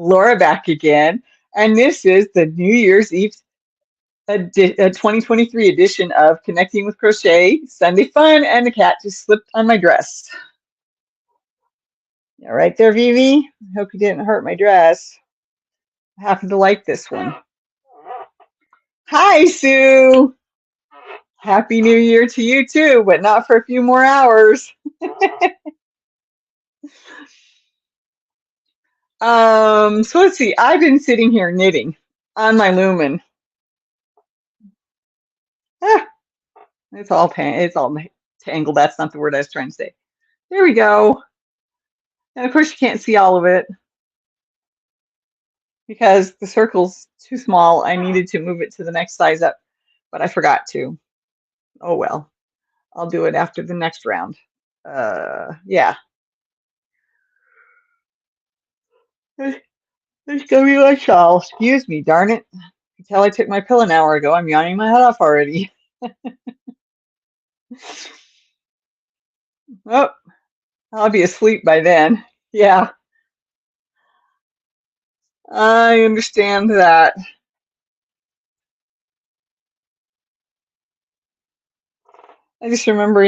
Laura back again, and this is the New Year's Eve 2023 edition of Connecting with Crochet Sunday Fun, and the cat just slipped on my dress. All right there, Vivi. I hope you didn't hurt my dress. I happen to like this one. Hi, Sue. Happy New Year to you too, but not for a few more hours. So let's see. I've been sitting here knitting on my Lumen. It's all tangled. That's not the word I was trying to say. There we go. And of course you can't see all of it because the circle's too small. I needed to move it to the next size up, but I forgot to. Oh well. I'll do it after the next round. Yeah. There's gonna be my shawl. Excuse me, darn it. Until I took my pill an hour ago, I'm yawning my head off already. Oh, I'll be asleep by then. Yeah, I understand that. I just remember,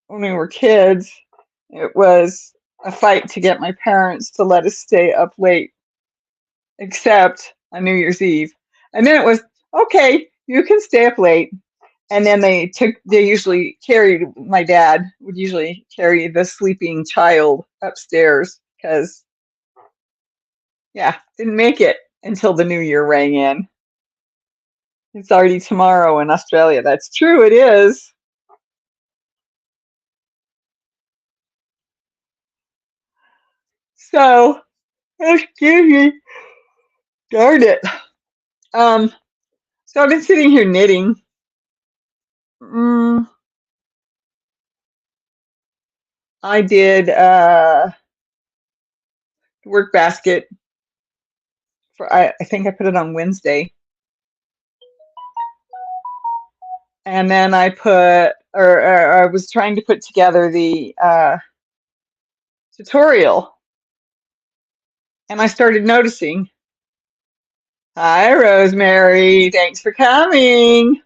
when we were kids, it was a fight to get my parents to let us stay up late, except on New Year's Eve. And then it was, okay, you can stay up late. And then my dad would usually carry the sleeping child upstairs because, yeah, didn't make it until the new year rang in. It's already tomorrow in Australia. That's true, it is. So, excuse me, darn it. So I've been sitting here knitting. I did work basket for I think I put it on Wednesday. And then I was trying to put together the tutorial. And I started noticing. Hi, Rosemary. Thanks for coming.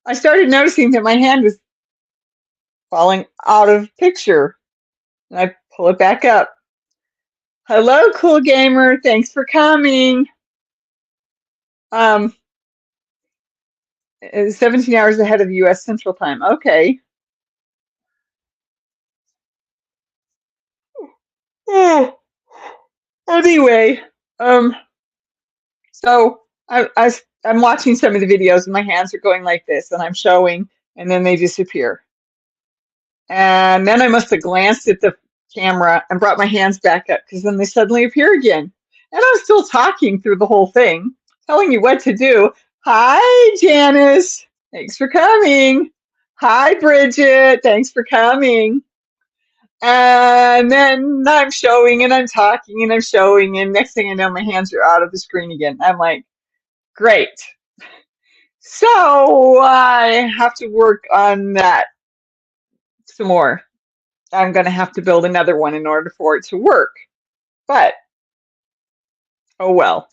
I started noticing that my hand was falling out of picture. And I pull it back up. Hello, Cool Gamer. Thanks for coming. 17 hours ahead of U.S. Central Time. Okay. Anyway, so I'm watching some of the videos and my hands are going like this and I'm showing and then they disappear. And then I must have glanced at the camera and brought my hands back up because then they suddenly appear again. And I'm still talking through the whole thing, telling you what to do. Hi, Janice. Thanks for coming. Hi, Bridget. Thanks for coming. And then I'm showing and I'm talking and I'm showing, and next thing I know, my hands are out of the screen again. I'm like, great. So I have to work on that some more. I'm going to have to build another one in order for it to work. But, oh well,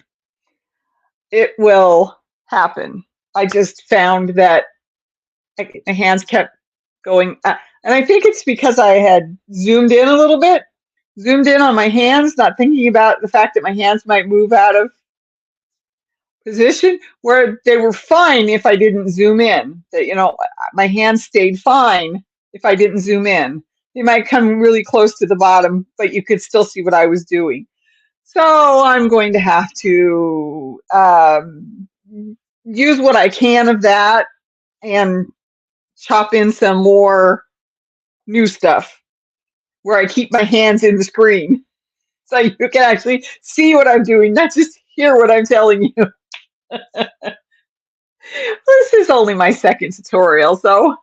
it will happen. I just found that my hands kept going, and I think it's because I had zoomed in a little bit, zoomed in on my hands, not thinking about the fact that my hands might move out of position, where they were fine if I didn't zoom in. That, my hands stayed fine if I didn't zoom in. They might come really close to the bottom, but you could still see what I was doing. So I'm going to have to use what I can of that and chop in some more new stuff where I keep my hands in the screen so you can actually see what I'm doing, not just hear what I'm telling you. This is only my second tutorial, so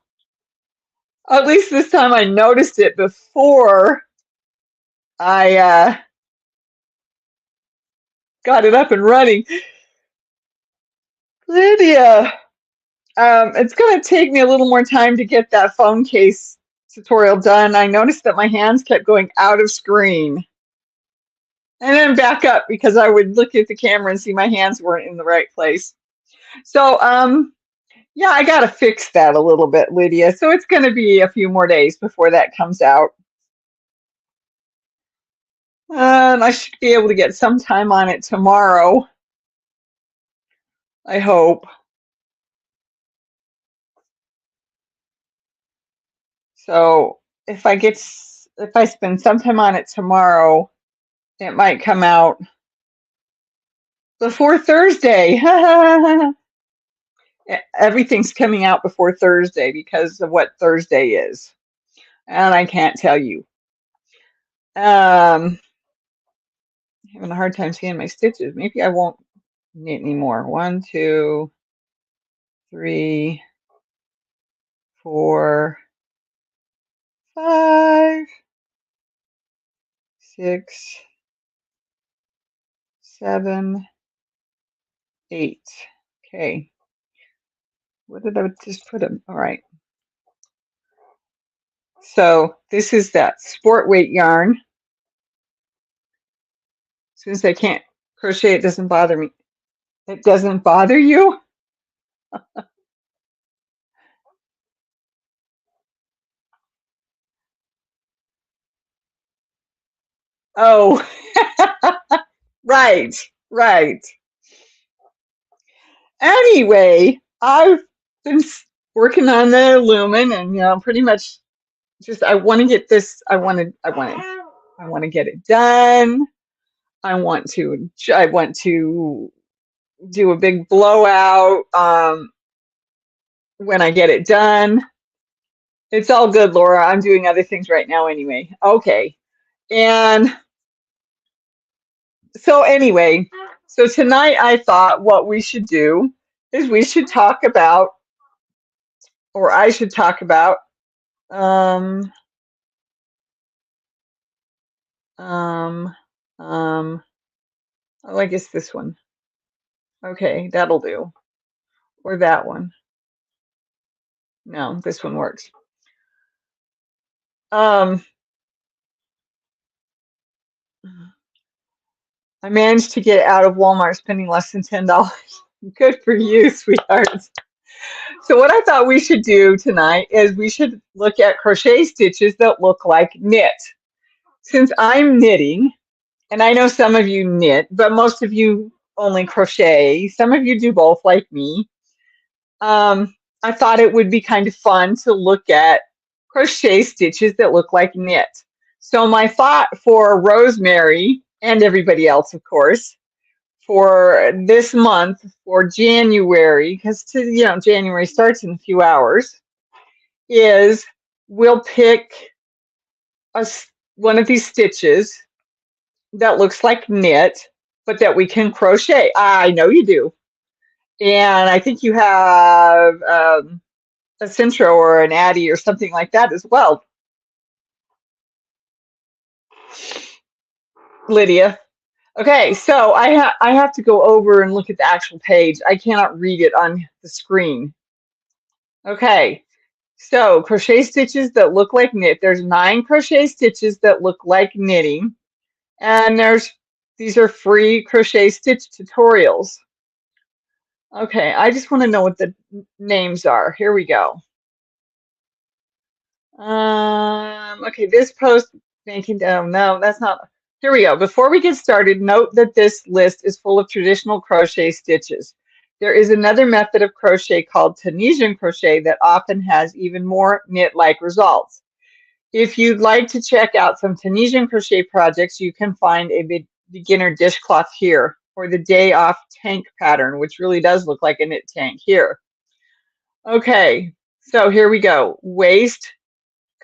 at least this time I noticed it before I got it up and running. Lydia, it's going to take me a little more time to get that phone case tutorial done. I noticed that my hands kept going out of screen. And and back up because I would look at the camera and see my hands weren't in the right place. So, yeah, I got to fix that a little bit, Lydia. So it's going to be a few more days before that comes out. I should be able to get some time on it tomorrow, I hope. So if I spend some time on it tomorrow, it might come out before Thursday. Everything's coming out before Thursday because of what Thursday is. And I can't tell you. Having a hard time seeing my stitches. Maybe I won't knit anymore. 1, 2, 3, 4, 5, 6, 7, 8. Okay. What did I just put them? All right. So this is that sport weight yarn. Since I can't crochet, it doesn't bother me. It doesn't bother you? Oh, right, right. Anyway, I've been working on the lumen and pretty much just I want to get this. I want to get it done. I want to do a big blowout when I get it done. It's all good, Laura. I'm doing other things right now anyway. Okay. And so anyway, so tonight I thought what we should do is we should talk about, or I should talk about, um, um, oh, I guess this one. Okay, that'll do. Or that one. No, this one works. Um, I managed to get out of Walmart spending less than $10. Good for you, sweetheart. So what I thought we should do tonight is we should look at crochet stitches that look like knit. Since I'm knitting, and I know some of you knit, but most of you only crochet. Some of you do both like me. I thought it would be kind of fun to look at crochet stitches that look like knit. So my thought for Rosemary and everybody else, of course, for this month, for January, because January starts in a few hours, is we'll pick one of these stitches that looks like knit, but that we can crochet. I know you do. And I think you have a Centro or an Addy or something like that as well, Lydia. Okay, so I have to go over and look at the actual page. I cannot read it on the screen. Okay, so crochet stitches that look like knit. There's 9 crochet stitches that look like knitting. And these are free crochet stitch tutorials. Okay, I just want to know what the names are. Here we go. Okay, this post making down. No, that's not. Here we go. Before we get started, note that this list is full of traditional crochet stitches. There is another method of crochet called Tunisian crochet that often has even more knit-like results. If you'd like to check out some Tunisian crochet projects, you can find a beginner dishcloth here, or the day off tank pattern, which really does look like a knit tank here. Okay, so here we go. Waist,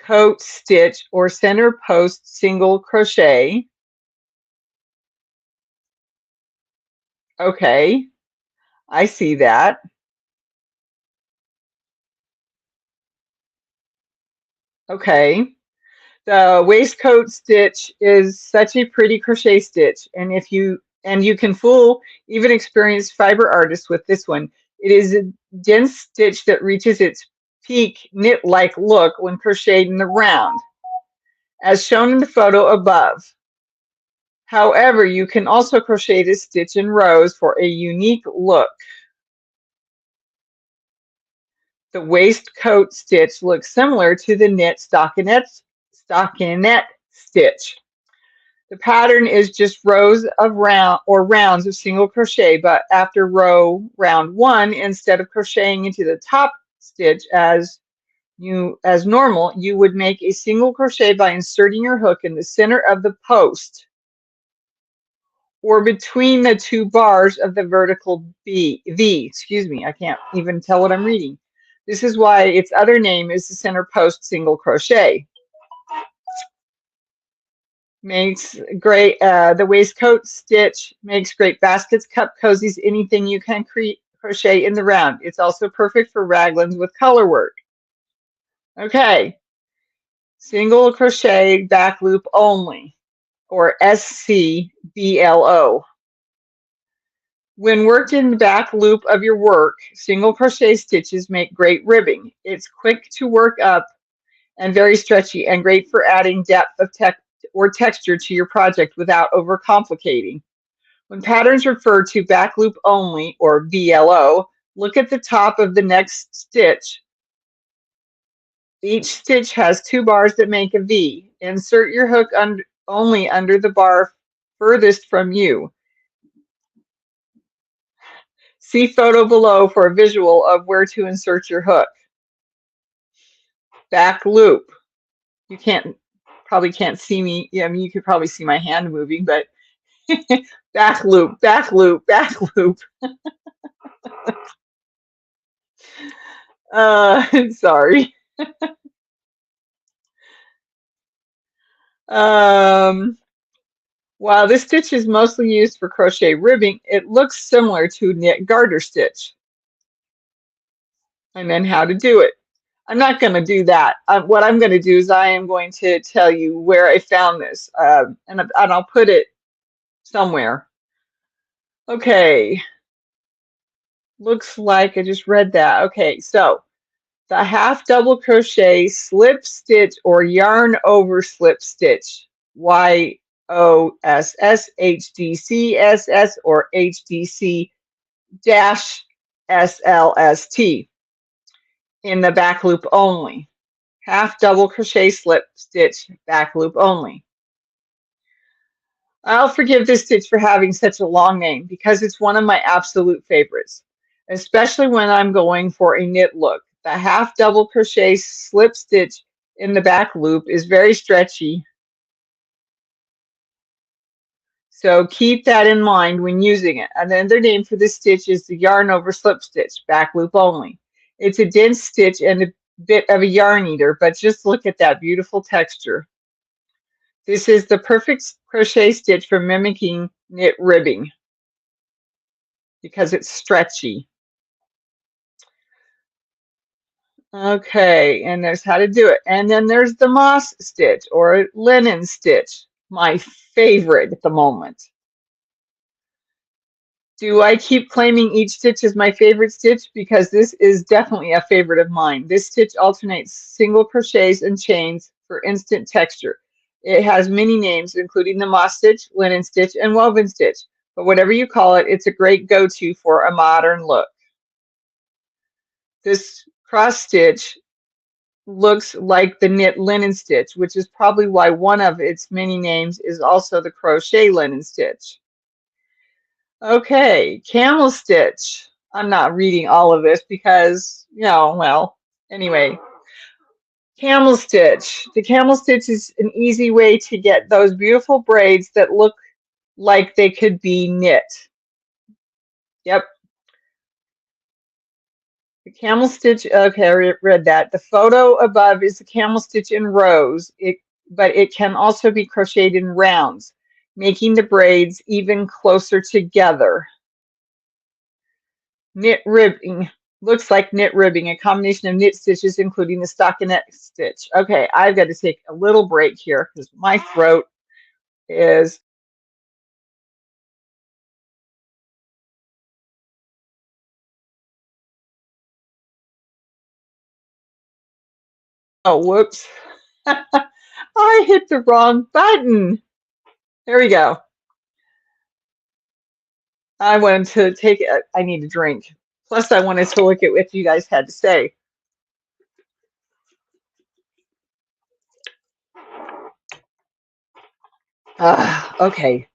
coat, stitch, or center post single crochet. Okay, I see that. Okay. The waistcoat stitch is such a pretty crochet stitch, and you can fool even experienced fiber artists with this one. It is a dense stitch that reaches its peak knit-like look when crocheted in the round, as shown in the photo above. However, you can also crochet this stitch in rows for a unique look. The waistcoat stitch looks similar to the knit stockinette stitch. The pattern is just rows of rounds of single crochet, but after round 1, instead of crocheting into the top stitch as normal, you would make a single crochet by inserting your hook in the center of the post or between the 2 bars of the vertical V. Excuse me, I can't even tell what I'm reading. This is why its other name is the center post single crochet. Makes great, the waistcoat stitch makes great baskets, cup cozies, anything you can crochet in the round. It's also perfect for raglans with color work. Okay, single crochet back loop only, or SCBLO. When worked in the back loop of your work, single crochet stitches make great ribbing. It's quick to work up and very stretchy and great for adding depth of texture to your project without overcomplicating. When patterns refer to back loop only, or BLO, look at the top of the next stitch. Each stitch has 2 bars that make a V. Insert your hook only under the bar furthest from you. See photo below for a visual of where to insert your hook. Back loop. You probably can't see me. Yeah, I mean, you could probably see my hand moving, but back loop, back loop, back loop. Sorry. While this stitch is mostly used for crochet ribbing, it looks similar to knit garter stitch. And then how to do it. I'm not going to do that. What I'm going to do is I am going to tell you where I found this, and I'll put it somewhere. Okay. Looks like I just read that. Okay, so the half double crochet slip stitch or yarn over slip stitch, YOSS HDCSS or HDC dash SLST in the back loop only. Half double crochet slip stitch back loop only. I'll forgive this stitch for having such a long name because it's one of my absolute favorites, especially when I'm going for a knit look. The half double crochet slip stitch in the back loop is very stretchy, so keep that in mind when using it. Another name for this stitch is the yarn over slip stitch, back loop only. It's a dense stitch and a bit of a yarn eater, but just look at that beautiful texture. This is the perfect crochet stitch for mimicking knit ribbing because it's stretchy. Okay, and there's how to do it. And then there's the moss stitch or linen stitch, my favorite at the moment. Do I keep claiming each stitch as my favorite stitch? Because this is definitely a favorite of mine. This stitch alternates single crochets and chains for instant texture. It has many names, including the moss stitch, linen stitch, and woven stitch. But whatever you call it, it's a great go-to for a modern look. This cross stitch looks like the knit linen stitch, which is probably why one of its many names is also the crochet linen stitch. Okay, camel stitch. I'm not reading all of this because, well, anyway. Camel stitch. The camel stitch is an easy way to get those beautiful braids that look like they could be knit. Yep. The camel stitch, okay, I read that. The photo above is the camel stitch in rows, but it can also be crocheted in rounds, making the braids even closer together. Knit ribbing. Looks like knit ribbing, a combination of knit stitches, including the stockinette stitch. Okay, I've got to take a little break here because my throat is... Oh, whoops. I hit the wrong button. There we go. I wanted to take it. I need a drink. Plus, I wanted to look at what you guys had to say. Okay.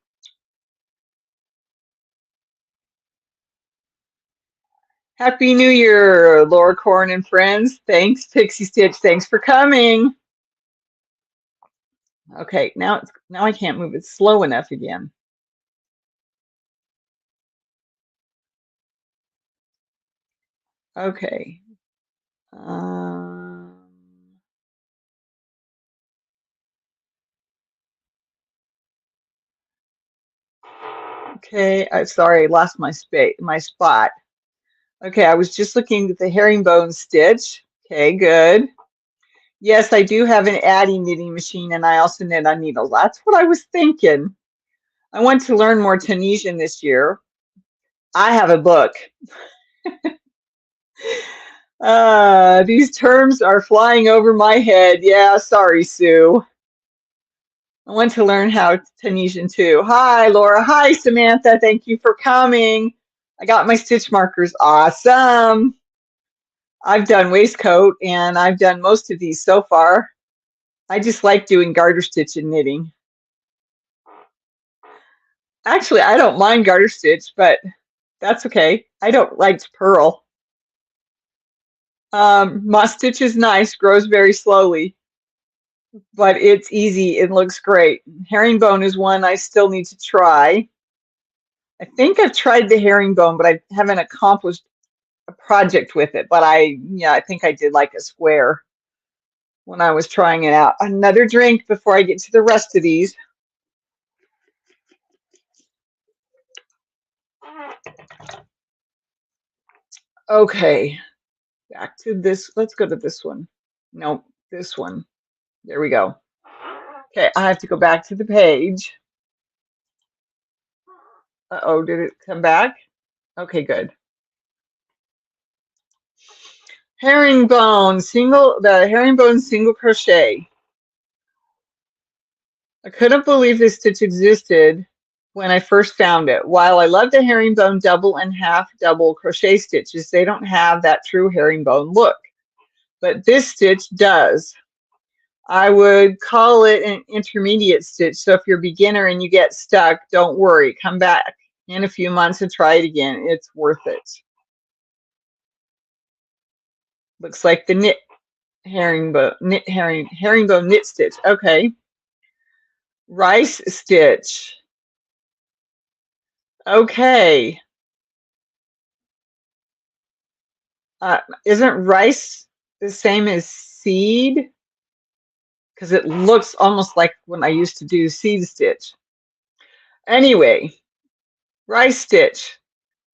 Happy New Year, Laura Corn and friends. Thanks, Pixie Stitch. Thanks for coming. Okay, now I can't move it slow enough again. Okay. Um, okay, I'm sorry, I lost my spot. Okay, I was just looking at the herringbone stitch. Okay, good. Yes, I do have an Addy knitting machine, and I also knit on needles. That's what I was thinking. I want to learn more Tunisian this year. I have a book. These terms are flying over my head. Yeah, sorry, Sue. I want to learn how Tunisian too. Hi, Laura. Hi, Samantha. Thank you for coming. I got my stitch markers. Awesome. I've done waistcoat and I've done most of these so far. I just like doing garter stitch and knitting. Actually, I don't mind garter stitch, but that's okay. I don't like to purl. Moss stitch is nice, grows very slowly, but it's easy. It looks great. Herringbone is one I still need to try. I think I've tried the herringbone, but I haven't accomplished a project with it. But I think I did like a square when I was trying it out. Another drink before I get to the rest of these. Okay, back to this. Let's go to this one. Nope, this one. There we go. Okay, I have to go back to the page. Uh-oh, did it come back? Okay, good. The herringbone single crochet. I couldn't believe this stitch existed when I first found it. While I love the herringbone double and half double crochet stitches, they don't have that true herringbone look. But this stitch does. I would call it an intermediate stitch. So if you're a beginner and you get stuck, don't worry. Come back in a few months and try it again. It's worth it. Looks like the herringbone knit stitch. Okay. Rice stitch. Okay. Isn't rice the same as seed? Because it looks almost like when I used to do seed stitch. Anyway, rice stitch.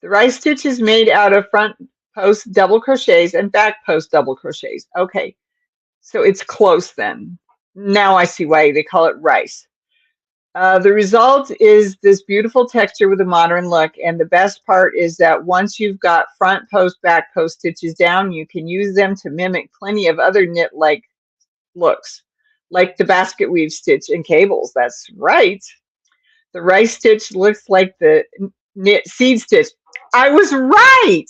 The rice stitch is made out of front post double crochets and back post double crochets. Okay, so it's close then. Now I see why they call it rice. The result is this beautiful texture with a modern look, and the best part is that once you've got front post, back post stitches down, you can use them to mimic plenty of other knit-like looks, like the basket weave stitch and cables. That's right. The rice stitch looks like the knit seed stitch. I was right!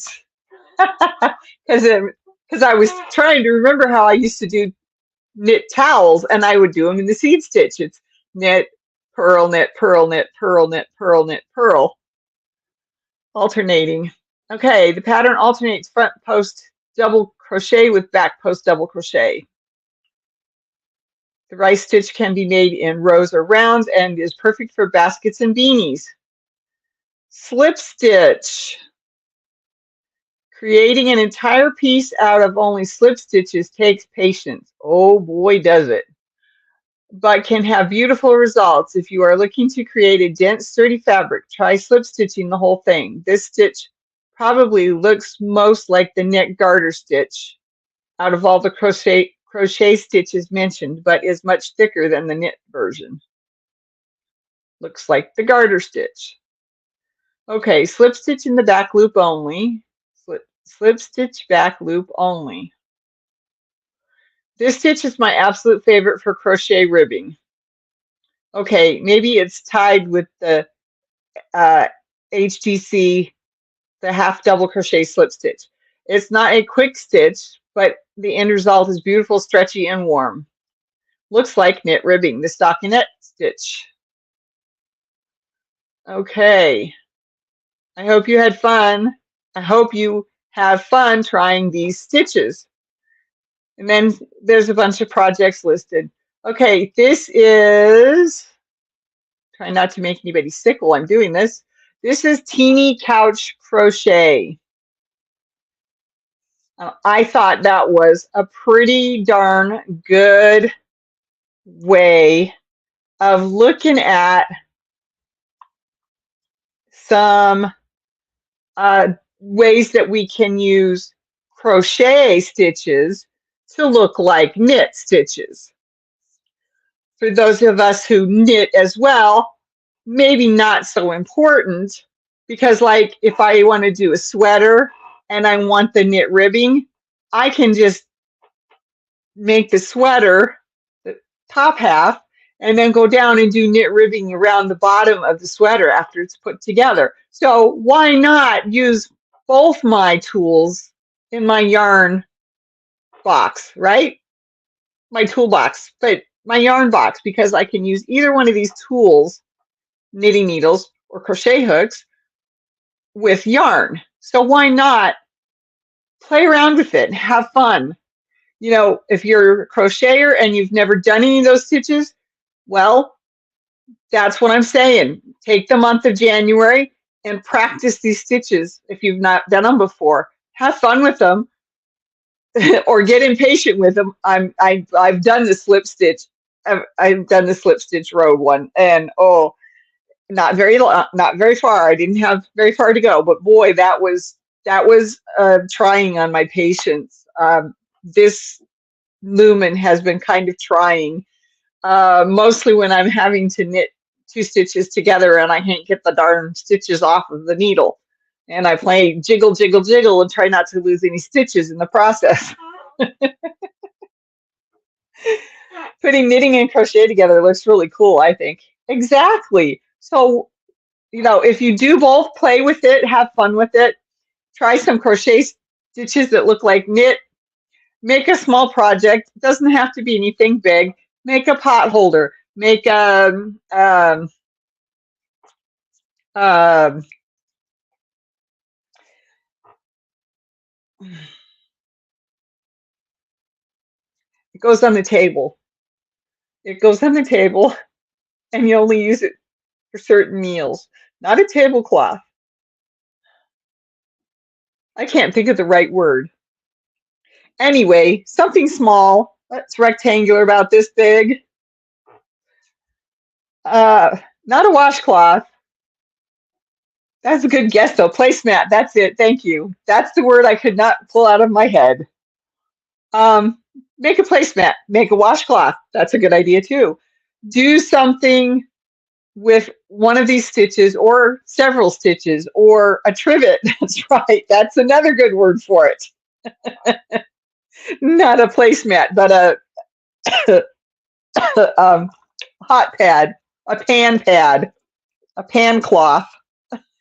Because I was trying to remember how I used to do knit towels, and I would do them in the seed stitch. It's knit, purl, knit, purl, knit, purl, knit, purl, knit, purl, alternating. Okay, the pattern alternates front post double crochet with back post double crochet. The rice stitch can be made in rows or rounds and is perfect for baskets and beanies. Slip stitch. Creating an entire piece out of only slip stitches takes patience. Oh boy, does it. But can have beautiful results. If you are looking to create a dense, sturdy fabric, try slip stitching the whole thing. This stitch probably looks most like the knit garter stitch out of all the crochet stitches mentioned, but is much thicker than the knit version. Looks like the garter stitch. Okay, slip stitch in the back loop only. Slip stitch back loop only. This stitch is my absolute favorite for crochet ribbing. Okay, maybe it's tied with the HTC, the half double crochet slip stitch. It's not a quick stitch, but the end result is beautiful, stretchy, and warm. Looks like knit ribbing, the stockinette stitch. Okay, I hope you had fun. I hope you have fun trying these stitches. And then there's a bunch of projects listed. Okay, this is, try not to make anybody sick while I'm doing this. This is Teeny Couch Crochet. I thought that was a pretty darn good way of looking at some ways that we can use crochet stitches to look like knit stitches. For those of us who knit as well, maybe not so important, because like if I want to do a sweater and I want the knit ribbing, I can just make the sweater, the top half, and then go down and do knit ribbing around the bottom of the sweater after it's put together. So why not use both my tools in my yarn box, right? My toolbox, but my yarn box, because I can use either one of these tools, knitting needles or crochet hooks, with yarn. So why not play around with it and have fun? You know, if you're a crocheter and you've never done any of those stitches, well, that's what I'm saying. Take the month of January and practice these stitches if you've not done them before. Have fun with them or get impatient with them. I've done the slip stitch. I've done the slip stitch road one, and oh, not very far. I didn't have very far to go, but boy, that was trying on my patience. This lumen has been kind of trying, mostly when I'm having to knit two stitches together and I can't get the darn stitches off of the needle. And I play jiggle, jiggle, jiggle and try not to lose any stitches in the process. Putting knitting and crochet together looks really cool, I think. Exactly. So, you know, if you do both, play with it, have fun with it, try some crochet stitches that look like knit, make a small project. It doesn't have to be anything big. Make a pot holder, make um, it goes on the table. It goes on the table and you only use it for certain meals. Not a tablecloth. I can't think of the right word. Anyway, something small, that's rectangular, about this big. Not a washcloth. That's a good guess though. Placemat, that's it. Thank you. That's the word I could not pull out of my head. Make a placemat, make a washcloth. That's a good idea too. Do something with one of these stitches or several stitches or a trivet. That's right. That's another good word for it. Not a placemat, but a hot pad, a pan cloth.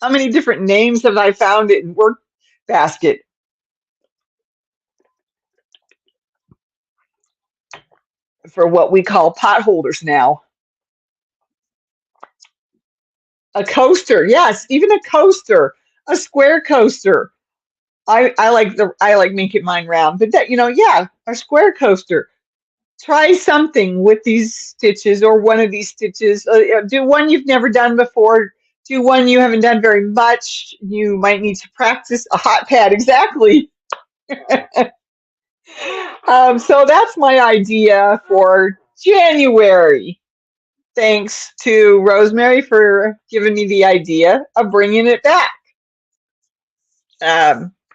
How many different names have I found in work basket? For what we call pot holders now. A coaster, yes, even a coaster, a square coaster. I like making mine round, but that, you know, yeah, a square coaster. Try something with these stitches or one of these stitches. Do one you've never done before. Do one you haven't done very much. You might need to practice a hot pad, exactly. So that's my idea for January. Thanks to Rosemary for giving me the idea of bringing it back.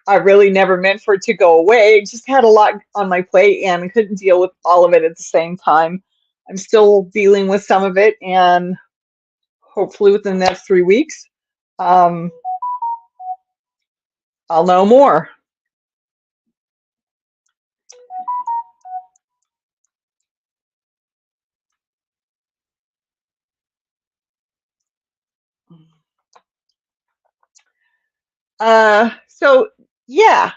I really never meant for it to go away. I just had a lot on my plate and couldn't deal with all of it at the same time. I'm still dealing with some of it, and hopefully within the next 3 weeks, um, I'll know more. So yeah,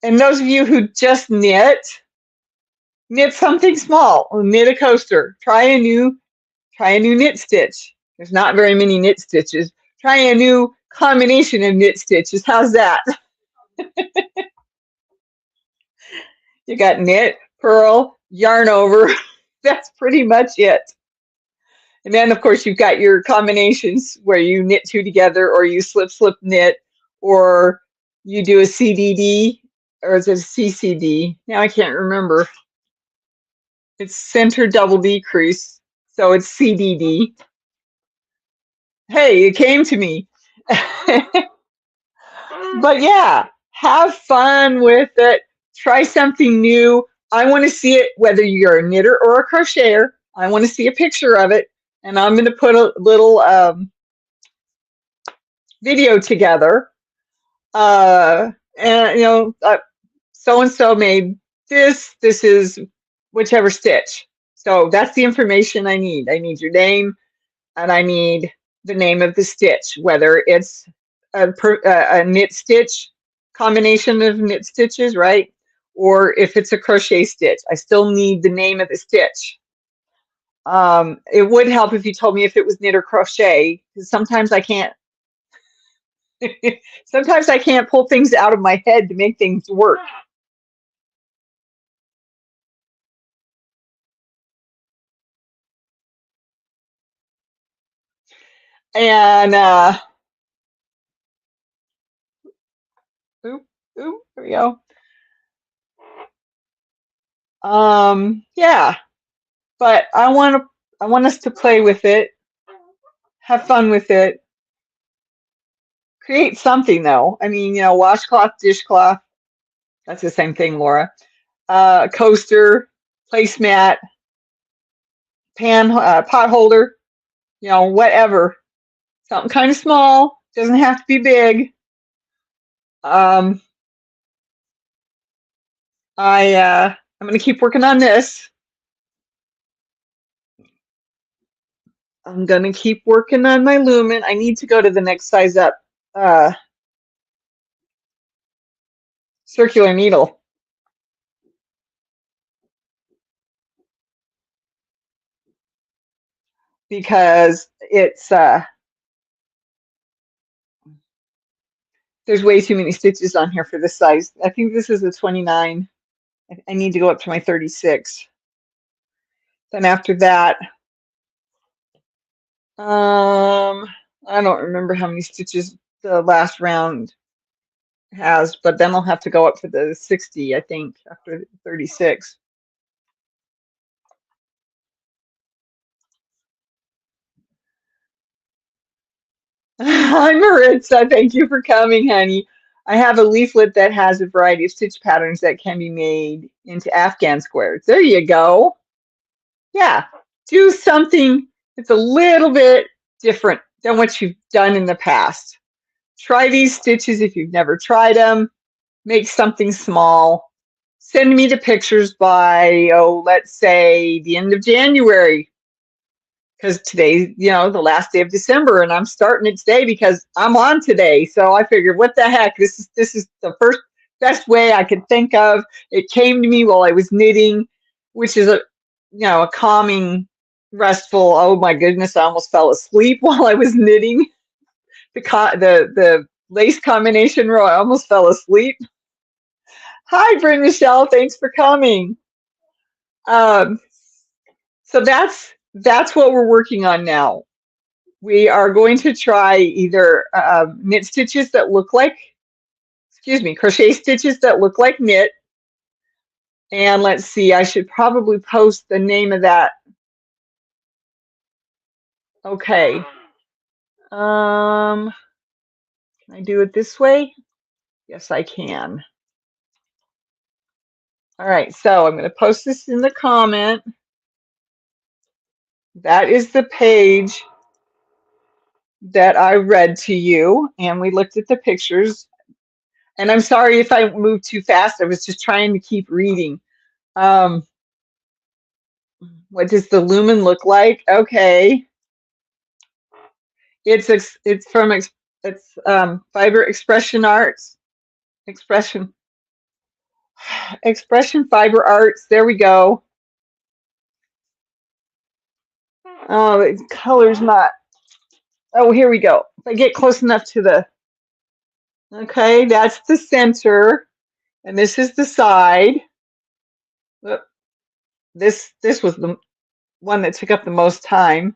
and those of you who just knit something small, or knit a coaster. Try a new knit stitch. There's not very many knit stitches. Try a new combination of knit stitches. How's that? You got knit, purl, yarn over. That's pretty much it. And then, of course, you've got your combinations where you knit two together, or you slip, slip, knit, or you do a CDD, or is it a CCD? Now I can't remember. It's center double decrease, so it's CDD. Hey, it came to me. But yeah, have fun with it. Try something new. I want to see it, whether you're a knitter or a crocheter. I want to see a picture of it. And I'm going to put a little video together. And, you know, so-and-so made this. This is whichever stitch. So that's the information I need. I need your name, and I need the name of the stitch, whether it's a knit stitch, combination of knit stitches, right? Or if it's a crochet stitch, I still need the name of the stitch. It would help if you told me if it was knit or crochet, because sometimes I can't. Sometimes I can't pull things out of my head to make things work. And oop, oop, there we go. Yeah, but I want us to play with it, have fun with it, create something though. I mean, you know, washcloth, dishcloth, that's the same thing, Laura. Coaster, placemat, pot holder, you know, whatever. Something kind of small, doesn't have to be big. Um, I'm going to keep working on this. I'm going to keep working on my lumen. I need to go to the next size up circular needle. Because it's there's way too many stitches on here for this size. I think this is a 29. I need to go up to my 36. Then after that, I don't remember how many stitches the last round has, but then I'll have to go up to the 60, I think, after 36. Hi, Maritza. Thank you for coming, honey. I have a leaflet that has a variety of stitch patterns that can be made into Afghan squares. There you go. Yeah, do something that's a little bit different than what you've done in the past. Try these stitches if you've never tried them. Make something small. Send me the pictures by, oh, let's say the end of January, because today's, you know, the last day of December, and I'm starting it today because I'm on today. So I figured, what the heck? This is the first best way I could think of. It came to me while I was knitting, which is a calming, restful. Oh my goodness, I almost fell asleep while I was knitting the lace combination row. I almost fell asleep. Hi, Bryn Michelle. Thanks for coming. Um, so that's what we're working on now. We are going to try either knit stitches that look like, crochet stitches that look like knit. And let's see, I should probably post the name of that. Okay. Can I do it this way? Yes, I can. All right, so I'm going to post this in the comment. That is the page that I read to you, and we looked at the pictures. And I'm sorry if I moved too fast. I was just trying to keep reading. What does the lumen look like? Okay. It's from It's Fiber Expression Arts. Expression. Expression Fiber Arts. There we go. Oh, the color's not. Oh, here we go. If I get close enough to the. Okay, that's the center, and this is the side. Oop, this was the one that took up the most time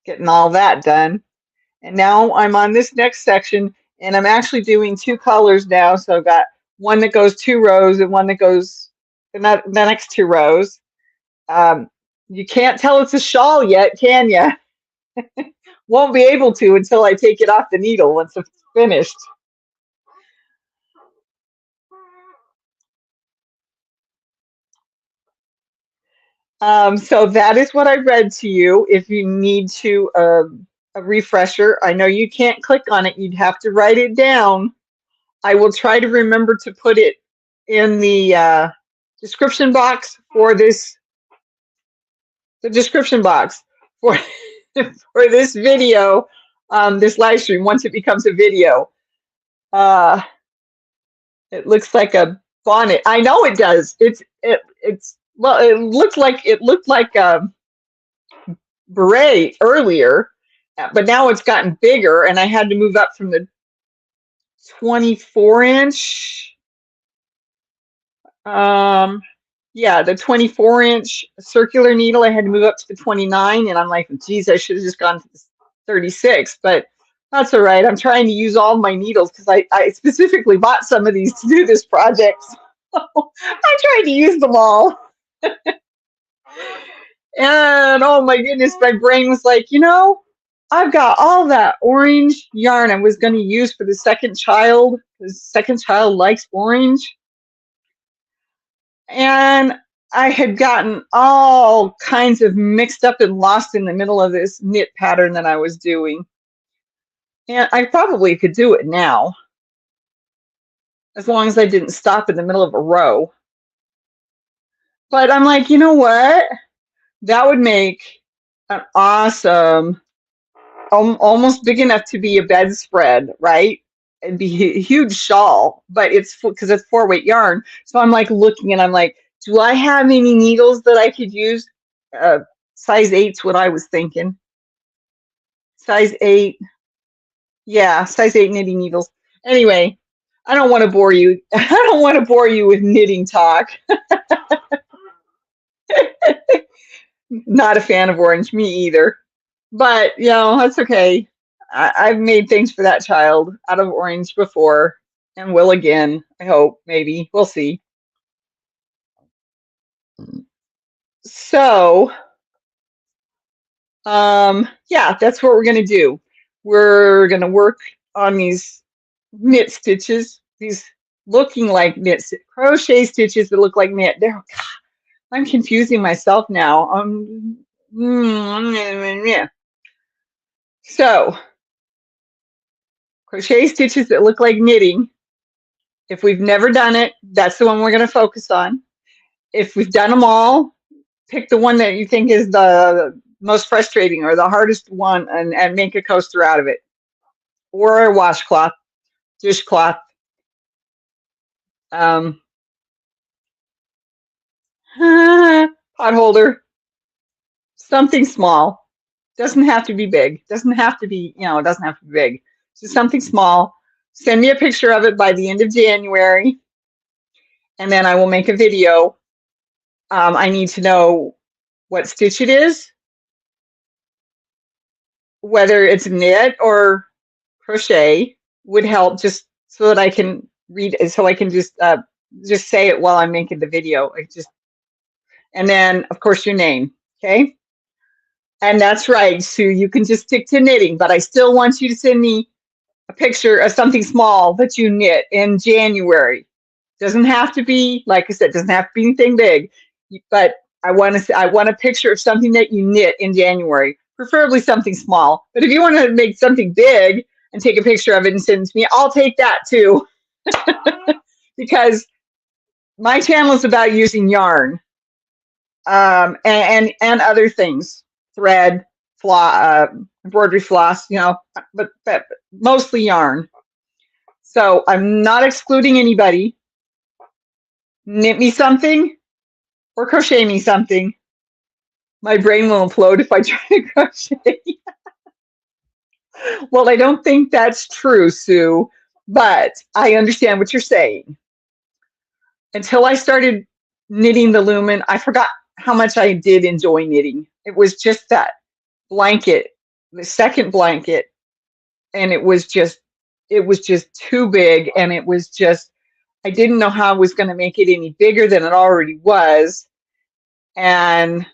getting all that done. And now I'm on this next section, and I'm actually doing two colors now. So I've got one that goes 2 rows and one that goes the next 2 rows. Um, you can't tell it's a shawl yet, can you? Won't be able to until I take it off the needle once it's finished. So that is what I read to you. If you need to a refresher, I know you can't click on it. You'd have to write it down. I will try to remember to put it in the description box for this, the description box for for this video, this live stream. Once it becomes a video, uh, it looks like a bonnet. I know it does. It's well, it looked like a beret earlier, but now it's gotten bigger, and I had to move up from the 24-inch. Yeah, the 24-inch circular needle. I had to move up to the 29, and I'm like, geez, I should have just gone to the 36, but that's all right. I'm trying to use all my needles because I specifically bought some of these to do this project. So I tried to use them all. And oh my goodness, my brain was like, I've got all that orange yarn I was going to use for the second child. The second child likes orange. And I had gotten all kinds of mixed up and lost in the middle of this knit pattern that I was doing. And I probably could do it now, as long as I didn't stop in the middle of a row. But I'm like, you know what? That would make an awesome, almost big enough to be a bedspread, right? It'd be a huge shawl, but it's because it's 4-weight yarn. So I'm like looking, and I'm like, do I have any needles that I could use? Size 8's what I was thinking. Size 8. Yeah, size 8 knitting needles. Anyway, I don't want to bore you. I don't want to bore you with knitting talk. Not a fan of orange, me either. But, that's okay. I've made things for that child out of orange before, and will again, I hope, maybe. We'll see. So, yeah, that's what we're going to do. We're going to work on these knit stitches, these looking like knit, crochet stitches that look like knit. I'm confusing myself now. So, crochet stitches that look like knitting. If we've never done it, that's the one we're going to focus on. If we've done them all, pick the one that you think is the most frustrating or the hardest one, and make a coaster out of it. Or a washcloth, dishcloth. Pot holder. Something small. Doesn't have to be big. Doesn't have to be, it doesn't have to be big. Just something small. Send me a picture of it by the end of January, and then I will make a video. I need to know what stitch it is, whether it's knit or crochet would help, just so that I can read it, so I can just say it while I'm making the video. And then of course your name, okay? And that's right, Sue, you can just stick to knitting, but I still want you to send me a picture of something small that you knit in January. Doesn't have to be, like I said, doesn't have to be anything big, but I want a picture of something that you knit in January, preferably something small. But if you want to make something big and take a picture of it and send it to me, I'll take that too. Because my channel is about using yarn, and other things, thread, embroidery floss, but mostly yarn. So I'm not excluding anybody. Knit me something or crochet me something. My brain will implode if I try to crochet. Well, I don't think that's true, Sue, but I understand what you're saying. Until I started knitting the lumen, I forgot how much I did enjoy knitting. It was just that blanket, the second blanket, and it was just too big, and it was just I didn't know how I was going to make it any bigger than it already was, and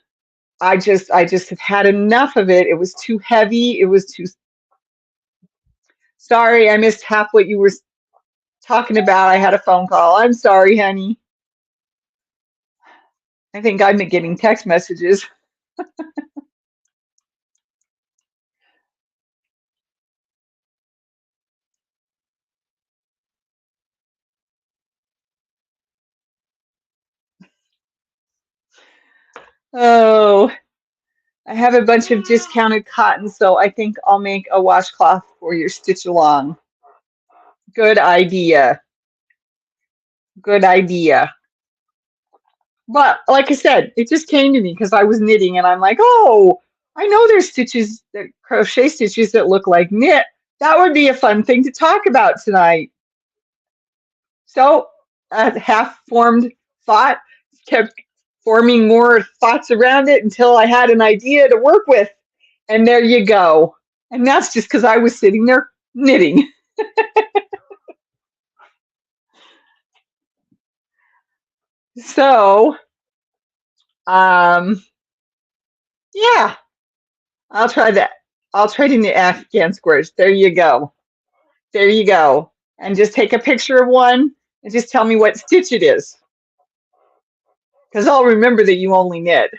I just have had enough of it. It was too heavy. It was too sorry. I missed half what you were talking about. I had a phone call. I'm sorry, honey. I think I'm getting text messages. Oh, I have a bunch of discounted cotton, so I think I'll make a washcloth for your stitch along. Good idea. Good idea. But like I said, it just came to me because I was knitting and I'm like, oh, I know there's stitches, that crochet stitches that look like knit. That would be a fun thing to talk about tonight. So a half-formed thought kept forming more thoughts around it until I had an idea to work with. And there you go. And that's just because I was sitting there knitting. So, yeah, I'll try that. I'll try to knit Afghan squares. There you go. There you go. And just take a picture of one and just tell me what stitch it is. Because I'll remember that you only knit.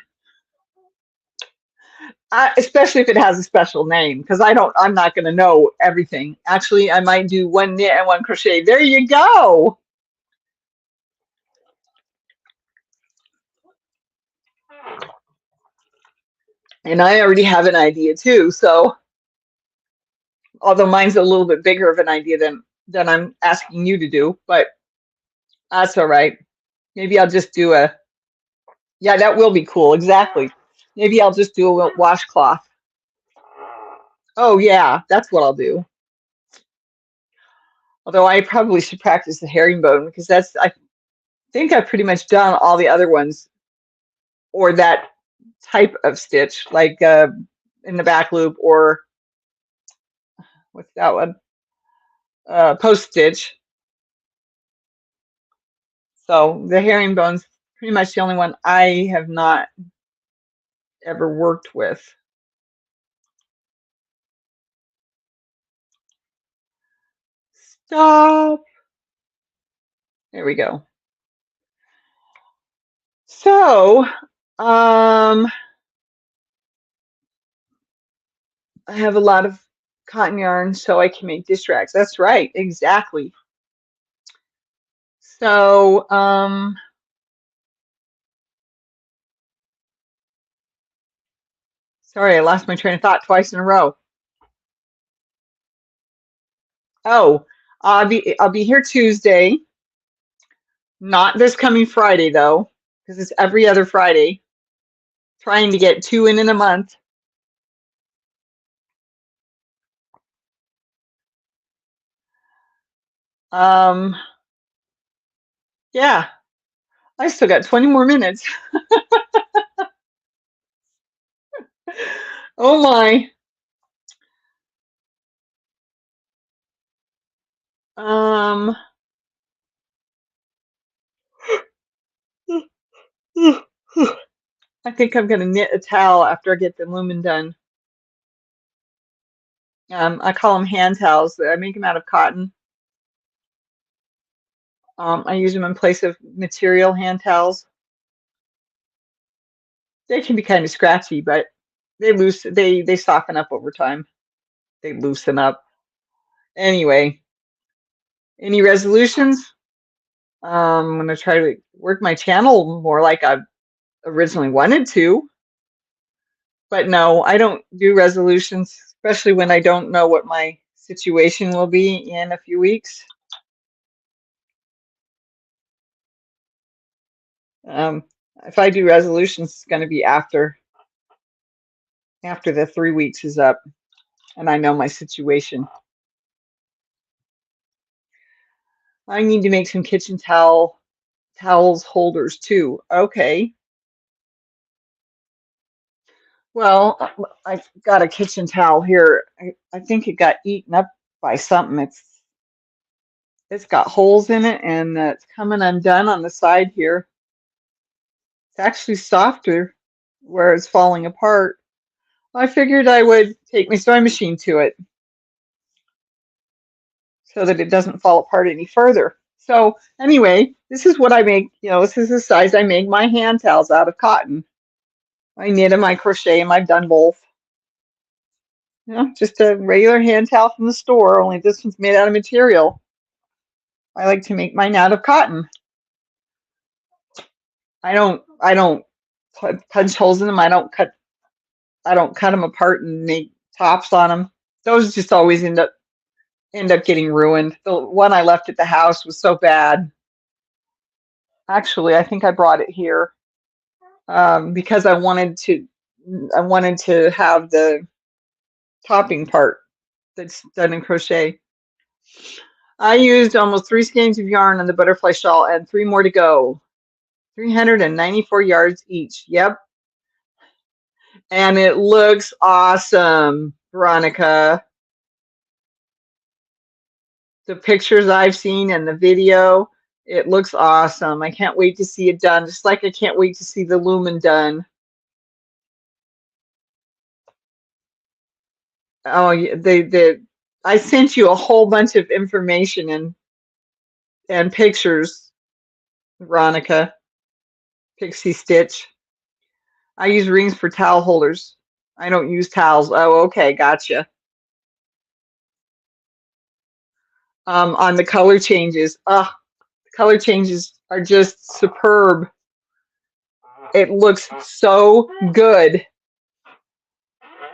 Especially if it has a special name, because I'm not going to know everything. Actually, I might do one knit and one crochet. There you go. And I already have an idea too. So, although mine's a little bit bigger of an idea than I'm asking you to do, but that's all right. Maybe I'll just do yeah, that will be cool. Exactly. Maybe I'll just do a washcloth. Oh yeah, that's what I'll do. Although I probably should practice the herringbone because I think I've pretty much done all the other ones or that type of stitch, like in the back loop or what's that one? Post stitch. So the herringbone's pretty much the only one I have not ever worked with. Stop. There we go. So, I have a lot of cotton yarn, so I can make dish rags. That's right, exactly. So, sorry, I lost my train of thought twice in a row. Oh, I'll be here Tuesday. Not this coming Friday though, because it's every other Friday. Trying to get 2 in a month. Um, yeah, I still got 20 more minutes. Oh my. Um, I think I'm gonna knit a towel after I get the lumen done. I call them hand towels. I make them out of cotton. I use them in place of material hand towels. They can be kind of scratchy, but they soften up over time. They loosen up. Anyway, any resolutions? I'm gonna try to work my channel more like I originally wanted to, but no, I don't do resolutions especially when I don't know what my situation will be in a few weeks. If I do resolutions, it's going to be after the 3 weeks is up and I know my situation. I need to make some kitchen towels holders too. Okay. Well, I've got a kitchen towel here. I think it got eaten up by something. It's got holes in it and it's coming undone on the side here. It's actually softer where it's falling apart. I figured I would take my sewing machine to it so that it doesn't fall apart any further. So anyway, this is what I make. This is the size I make my hand towels out of cotton. I knit them, I crochet them, I've done both. Just a regular hand towel from the store, only this one's made out of material. I like to make mine out of cotton. I don't punch holes in them. I don't cut them apart and make tops on them. Those just always end up getting ruined. The one I left at the house was so bad. Actually, I think I brought it here because I wanted to have the topping part that's done in crochet. I used almost 3 skeins of yarn on the butterfly shawl and 3 more to go. 394 yards each. Yep. And it looks awesome, Veronica. The pictures I've seen and the video, it looks awesome. I can't wait to see it done, just like I can't wait to see the lumen done. Oh, I sent you a whole bunch of information and pictures, Veronica. Pixie Stitch. I use rings for towel holders. I don't use towels. Oh, okay, gotcha. On the color changes. The color changes are just superb. It looks so good.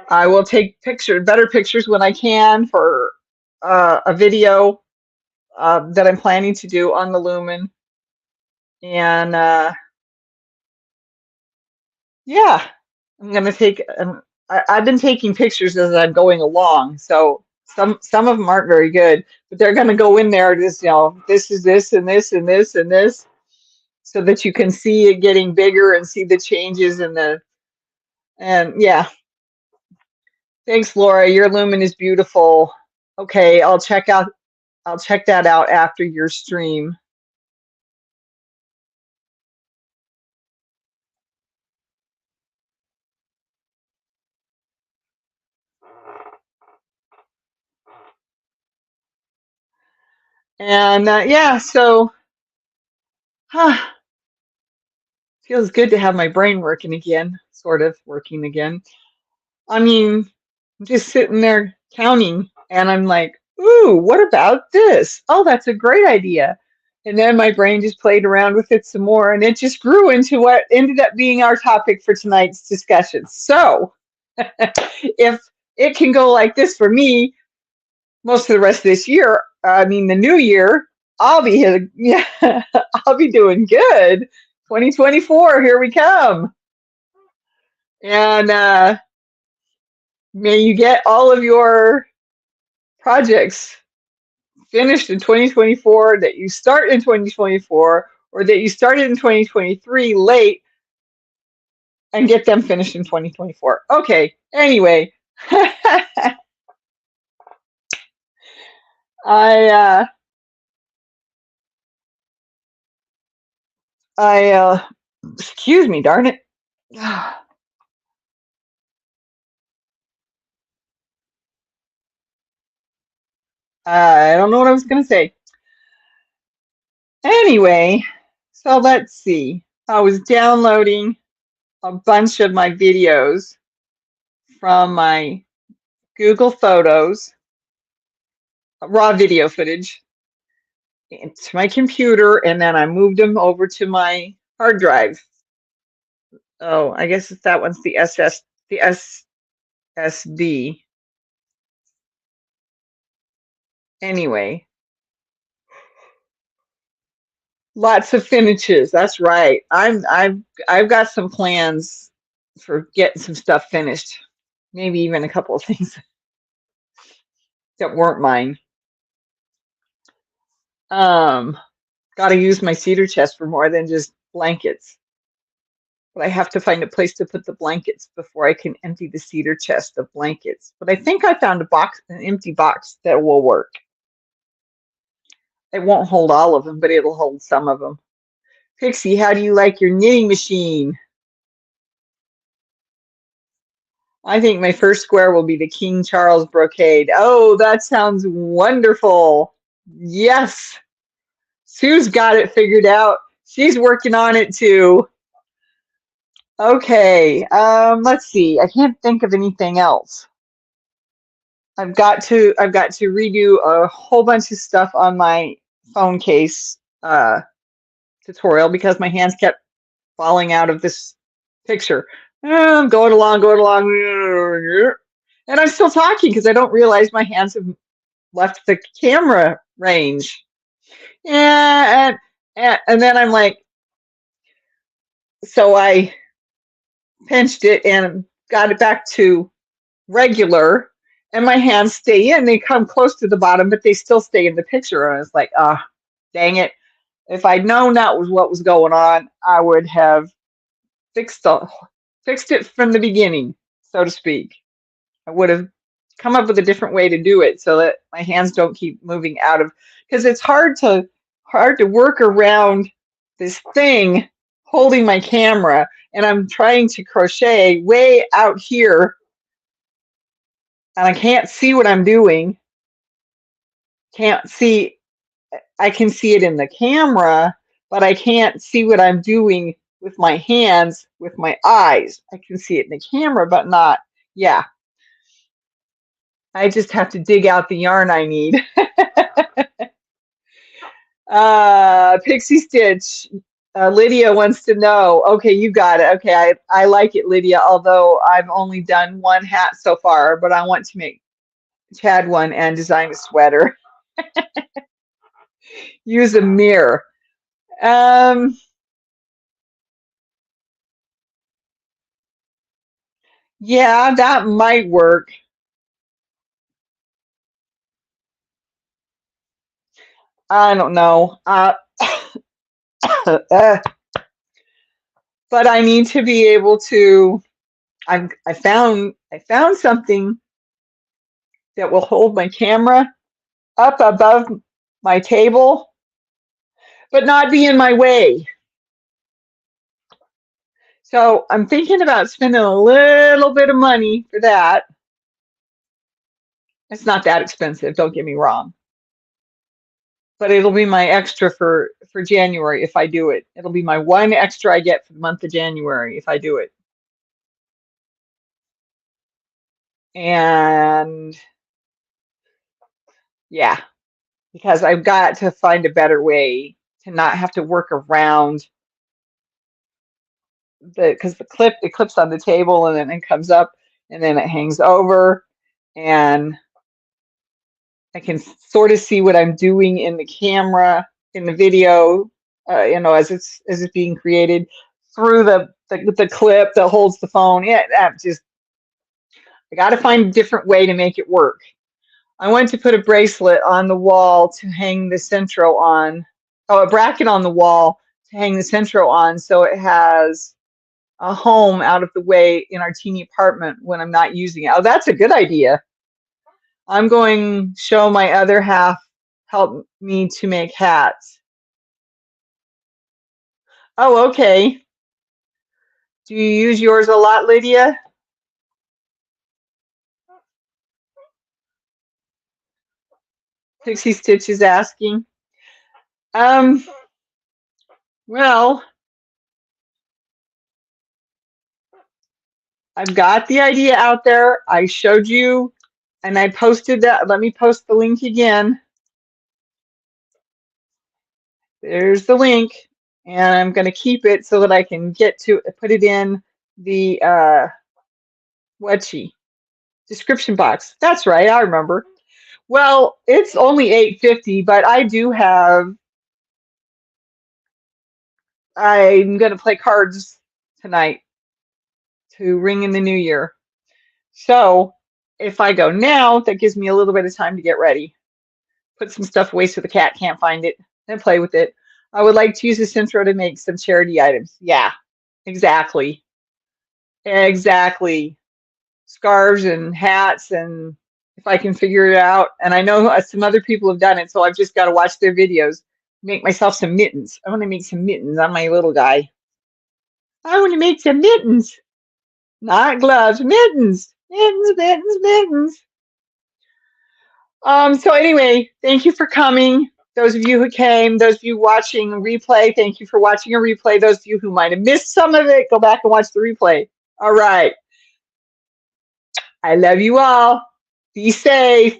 I will take better pictures when I can for a video that I'm planning to do on the lumen. And yeah, I'm gonna take. I've been taking pictures as I'm going along, so some of them aren't very good, but they're gonna go in there. Just this is this and this and this and this, so that you can see it getting bigger and see the changes and yeah. Thanks, Laura. Your lumen is beautiful. Okay, I'll check that out after your stream. And yeah, so feels good to have my brain working again, sort of working again. I mean, I'm just sitting there counting, and I'm like, ooh, what about this? Oh, that's a great idea. And then my brain just played around with it some more, and it just grew into what ended up being our topic for tonight's discussion. So if it can go like this for me most of the rest of this year, I mean the new year, I'll be I'll be doing good. 2024, here we come. And may you get all of your projects finished in 2024 that you start in 2024 or that you started in 2023 late and get them finished in 2024. Okay, anyway. Excuse me, darn it. I don't know what I was going to say. Anyway, so let's see. I was downloading a bunch of my videos from my Google Photos, raw video footage, to my computer, and then I moved them over to my hard drive. Oh, I guess that one's the SSD. Anyway, lots of finishes. That's right. I've got some plans for getting some stuff finished. Maybe even a couple of things that weren't mine. Um, got to use my cedar chest for more than just blankets. But I have to find a place to put the blankets before I can empty the cedar chest of blankets. But I think I found a box, an empty box that will work. It won't hold all of them, but it'll hold some of them. Pixie, how do you like your knitting machine? I think my first square will be the King Charles brocade. Oh, that sounds wonderful. Yes. Sue's got it figured out. She's working on it too. Okay, let's see. I can't think of anything else. I've got to redo a whole bunch of stuff on my phone case tutorial because my hands kept falling out of this picture. I'm going along, and I'm still talking because I don't realize my hands have left the camera range. Yeah, and then I'm like, so I pinched it and got it back to regular, and my hands stay in. They come close to the bottom, but they still stay in the picture. And I was like, ah, dang it. If I'd known that was what was going on, I would have fixed it from the beginning, so to speak. I would have come up with a different way to do it so that my hands don't keep moving out of, because it's hard to work around this thing holding my camera, and I'm trying to crochet way out here and I can't see what I'm doing. Can't see, I can see it in the camera, but I can't see what I'm doing with my hands, with my eyes. I can see it in the camera, but not, yeah. I just have to dig out the yarn I need. Pixie Stitch, Lydia wants to know. Okay, you got it. Okay, I like it, Lydia, although I've only done one hat so far, but I want to make Chad one and design a sweater. Use a mirror. Yeah, that might work. I don't know. But I need to be able to. I found something that will hold my camera up above my table, but not be in my way. So I'm thinking about spending a little bit of money for that. It's not that expensive, don't get me wrong. But it'll be my extra for January if I do it. It'll be my one extra I get for the month of January if I do it. And yeah, because I've got to find a better way to not have to work around because the clip, it clips on the table and then it comes up and then it hangs over, and I can sort of see what I'm doing in the camera, in the video, as it's being created through the clip that holds the phone. Yeah, I got to find a different way to make it work. I want to put a bracelet on the wall to hang the Centro on. Oh, a bracket on the wall to hang the Centro on, so it has a home out of the way in our teeny apartment when I'm not using it. Oh, that's a good idea. I'm going to show my other half help me to make hats. Oh, okay. Do you use yours a lot, Lydia? Pixie Stitch is asking. Well, I've got the idea out there. I showed you and I posted that. Let me post the link again. There's the link, and I'm going to keep it so that I can get to put it in the description box. That's right, I remember. Well, it's only 8:50, but I'm going to play cards tonight to ring in the new year. So if I go now, that gives me a little bit of time to get ready. Put some stuff away so the cat can't find it, and play with it. I would like to use this intro to make some charity items. Yeah, exactly. Exactly. Scarves and hats, and if I can figure it out. And I know some other people have done it, so I've just got to watch their videos. Make myself some mittens. I want to make some mittens on my little guy. I want to make some mittens. Not gloves, mittens. Mittens, mittens, mittens. So anyway, thank you for coming. Those of you who came, those of you watching a replay, thank you for watching a replay. Those of you who might have missed some of it, go back and watch the replay. All right. I love you all. Be safe.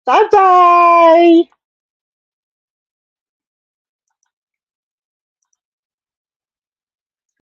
Bye-bye.